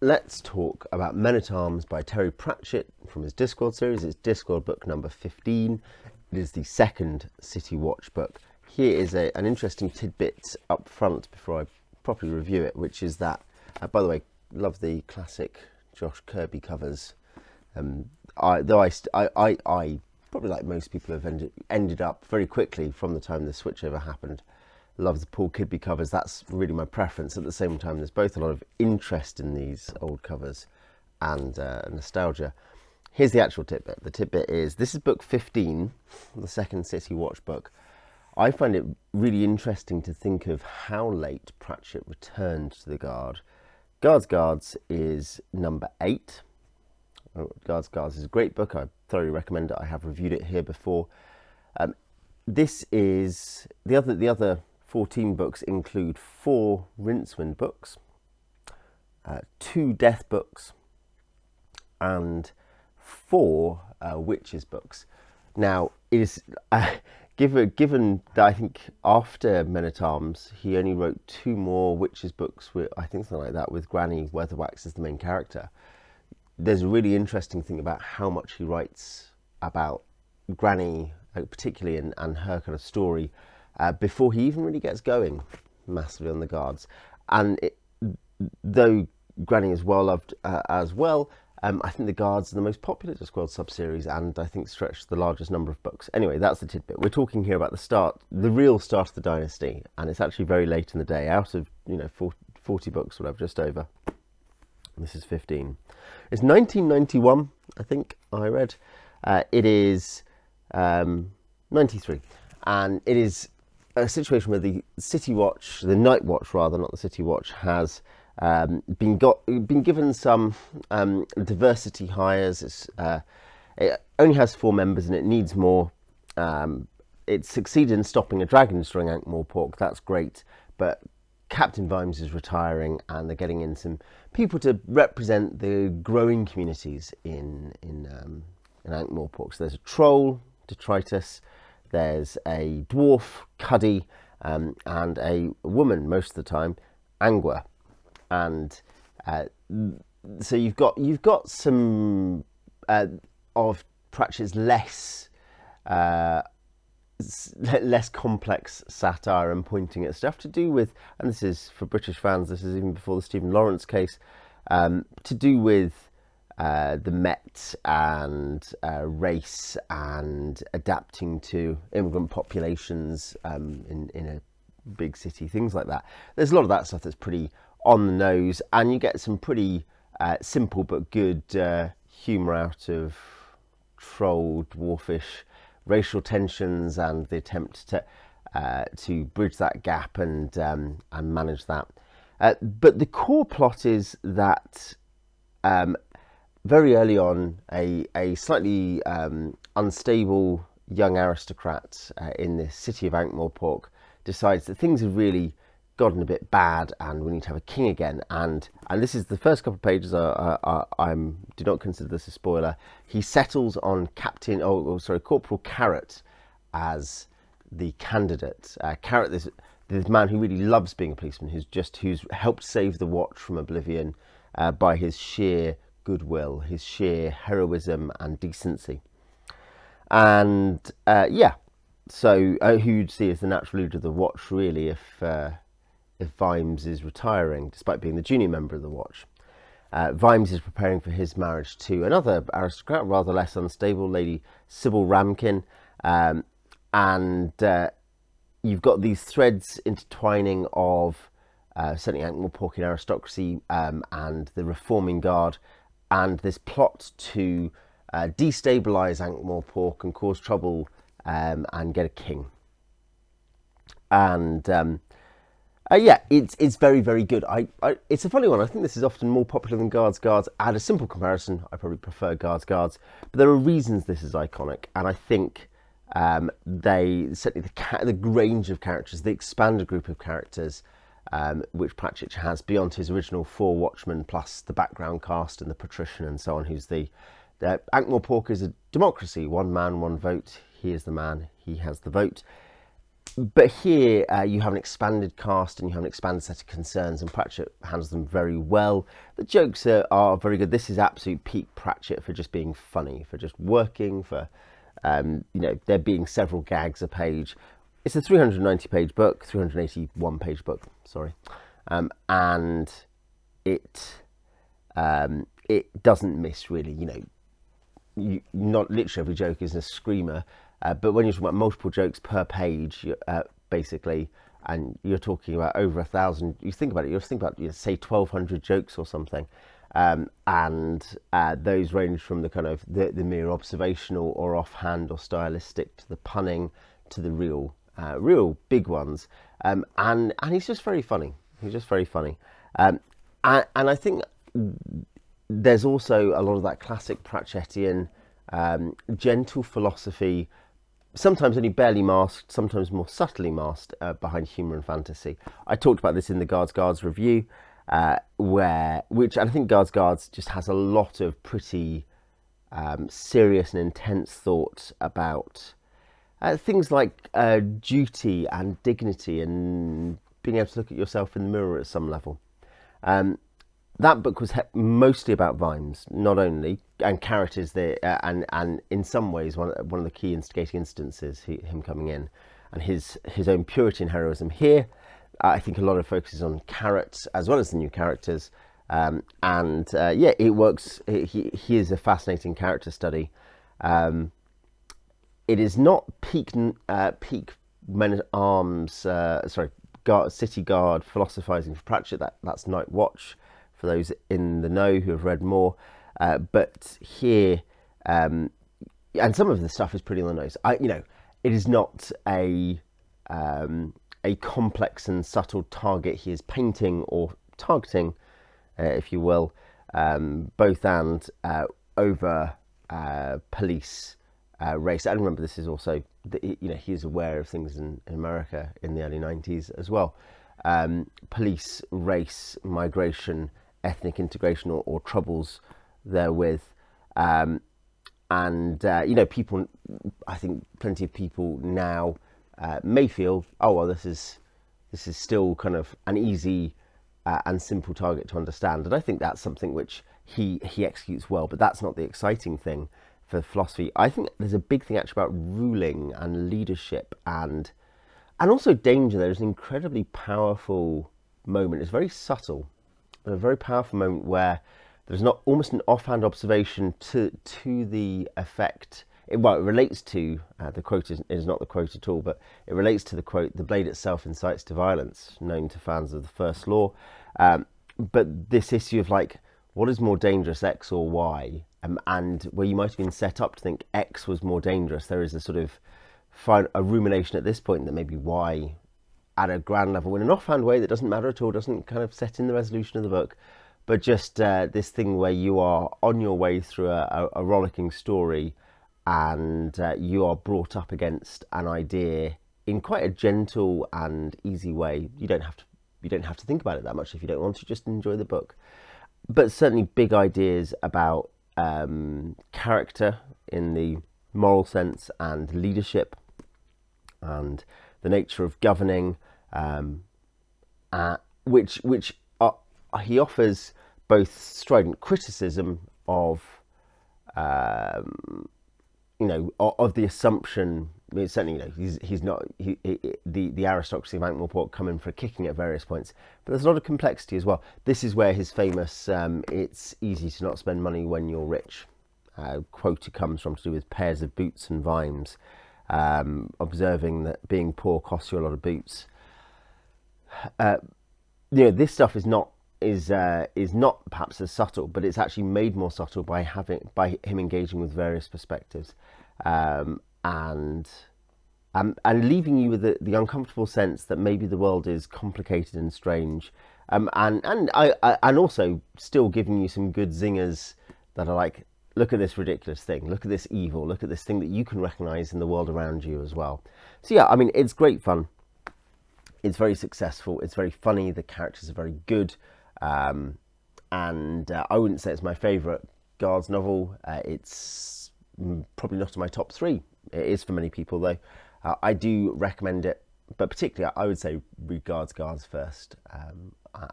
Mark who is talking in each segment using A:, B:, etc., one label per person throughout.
A: let's talk about Men at Arms by Terry Pratchett from his Discworld series. It's Discworld book number 15. It is the second City Watch book. Here is an interesting tidbit up front before I properly review it, which is that, by the way, love the classic Josh Kirby covers. I probably, like most people, have ended up very quickly from the time the switchover happened. Love the Paul Kidby covers. That's really my preference. At the same time, there's both a lot of interest in these old covers and nostalgia. Here's the actual tidbit. The tidbit is, this is book 15, the second City Watch book. I find it really interesting to think of how late Pratchett returned to the Guard. Guards is number 8. Guards is a great book. I thoroughly recommend it. I have reviewed it here before. This is the other 14 books include 4 Rincewind books, 2 Death books, and 4 Witches books. Now, it is given that I think after Men at Arms he only wrote 2 more Witches books with, I think, something like that, with Granny Weatherwax as the main character. There's a really interesting thing about how much he writes about Granny, particularly, and her kind of story before he even really gets going massively on the Guards. And though Granny is well loved as well, I think the Guards are the most popular Discworld sub-series, and I think stretch the largest number of books. Anyway, that's the tidbit. We're talking here about the real start of the dynasty, and it's actually very late in the day. Out of 40 books, whatever, just over. This is 15. It's 1991, I think I read. It is 93, and it is a situation where the City Watch, the Night Watch rather, not the City Watch, has been given some diversity hires. It only has 4 members and it needs more. It succeeded in stopping a dragon destroying Ankh-Morpork. That's great, but Captain Vimes is retiring, and they're getting in some people to represent the growing communities in Ankh-Morpork. So there's a troll, Detritus, there's a dwarf, Cuddy, and a woman most of the time, Angua. And so you've got some of Pratchett's less complex satire and pointing at stuff to do with, and this is for British fans, this is even before the Stephen Lawrence case, to do with the Met and race and adapting to immigrant populations in a big city, things like that. There's a lot of that stuff that's pretty on the nose, and you get some pretty simple but good humour out of troll, dwarfish racial tensions and the attempt to bridge that gap and manage that. But the core plot is that very early on, a slightly unstable young aristocrat in the city of Ankh-Morpork decides that things have really gotten a bit bad and we need to have a king again. And this is the first couple of pages. Do not consider this a spoiler. He settles on Corporal Carrot as the candidate. Carrot, this man who really loves being a policeman, who's helped save the Watch from oblivion by his sheer goodwill, his sheer heroism and decency. And so who you'd see as the natural leader of the Watch, really, if Vimes is retiring, despite being the junior member of the Watch. Vimes is preparing for his marriage to another aristocrat, rather less unstable, Lady Sybil Ramkin, and you've got these threads intertwining of certainly Ankh-Morporkian aristocracy and the reforming Guard, and this plot to destabilise Ankh-Morpork and cause trouble and get a king. And it's very, very good. It's a funny one. I think this is often more popular than Guards. I had a simple comparison. I probably prefer Guards. But there are reasons this is iconic, and I think they certainly the range of characters, the expanded group of characters, which Pratchett has beyond his original 4 Watchmen, plus the background cast and the patrician and so on. Who's the Ankh-Morpork is a democracy. 1 man, 1 vote. He is the man. He has the vote. But here you have an expanded cast and you have an expanded set of concerns, and Pratchett handles them very well. The jokes are very good. This is absolute peak Pratchett for just being funny, for just working, for there being several gags a page. It's a 390-page book, 381-page book, sorry, and it doesn't miss really. Not literally every joke is a screamer. But when you're talking about multiple jokes per page, basically, and you're talking about over 1,000, you think about it, say 1,200 jokes or something, and those range from the kind of the mere observational or offhand or stylistic to the punning to the real big ones, and he's just very funny. And I think there's also a lot of that classic Pratchettian gentle philosophy, sometimes only barely masked, sometimes more subtly masked behind humour and fantasy. I talked about this in the Guards review, which I think Guards just has a lot of pretty serious and intense thoughts about things like duty and dignity and being able to look at yourself in the mirror at some level. That book was mostly about Vimes, not only, and characters there, and in some ways one of the key instigating instances, him coming in, and his own purity and heroism. Here, I think a lot of focus is on Carrot as well as the new characters, it works. He is a fascinating character study. It is not peak Men at Arms, City Guard philosophizing for Pratchett. That's Night Watch, for those in the know who have read more, but here, and some of the stuff is pretty on the nose. It is not a complex and subtle target he is painting or targeting, if you will, both and over police, race. And remember, this is also he is aware of things in America in the early 90s as well. Police, race, migration, ethnic integration, or troubles therewith, people. I think plenty of people now may feel, oh well, this is still kind of an easy and simple target to understand, and I think that's something which he executes well. But that's not the exciting thing for philosophy. I think there's a big thing actually about ruling and leadership and also danger. There's an incredibly powerful moment. It's very subtle, but a very powerful moment where there's not almost an offhand observation to the effect. It relates to the quote is not the quote at all, but it relates to the quote: "The blade itself incites to violence," known to fans of the First Law. But this issue of what is more dangerous, X or Y, and where you might have been set up to think X was more dangerous, there is a sort of a rumination at this point that maybe Y, at a grand level, in an offhand way that doesn't matter at all, doesn't kind of set in the resolution of the book, but just this thing where you are on your way through a rollicking story, and you are brought up against an idea in quite a gentle and easy way. You don't have to think about it that much if you don't want to. Just enjoy the book. But certainly big ideas about character in the moral sense, and leadership, and the nature of governing, which he offers both strident criticism of the assumption. I mean, certainly, he's not the aristocracy of Ankh-Morpork come in for kicking at various points, but there's a lot of complexity as well. This is where his famous "It's easy to not spend money when you're rich" quote comes from, to do with pairs of boots and Vimes, observing that being poor costs you a lot of boots. This stuff is not perhaps as subtle, but it's actually made more subtle by him engaging with various perspectives, and leaving you with the uncomfortable sense that maybe the world is complicated and strange, and also still giving you some good zingers that are like, look at this ridiculous thing, look at this evil, look at this thing that you can recognise in the world around you as well. So yeah, I mean, it's great fun. It's very successful. It's very funny. The characters are very good. And I wouldn't say it's my favourite Guards novel. It's probably not in my top 3. It is for many people, though. I do recommend it. but particularly I would say read Guards first,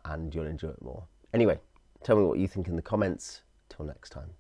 A: and you'll enjoy it more. Anyway, tell me what you think in the comments. Till next time.